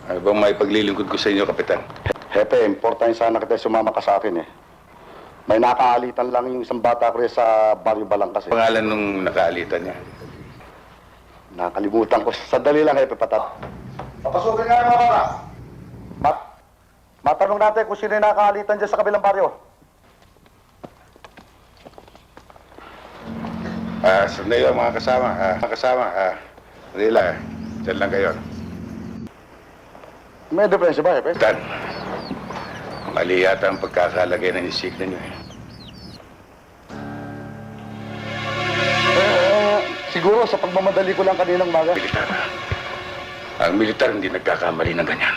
Ano bang may paglilingkod ko sa inyo, Kapitan? Hepe, importante sana kita sumama ka sa akin eh. May nakaalitan lang yung isang bata ko sa Barrio Balangkas eh. Pangalan nung nakaalitan niya. Nakalimutan ko. Sandali lang, Hepe, patat. Papasukin nga yung mga bata. Matanong natin kung sino yung nakaalitan dyan sa kabilang baryo. Sandali lang mga kasama. Sandali lang. Diyan lang kayo. May diferensya ba, Hepe? Kapitan, mali yata ang pagkakalagay ng insignia niyo eh. Siguro sa pagmamadali ko lang kaninang maga. Militar. Ang militar hindi nagkakamali ng ganyan.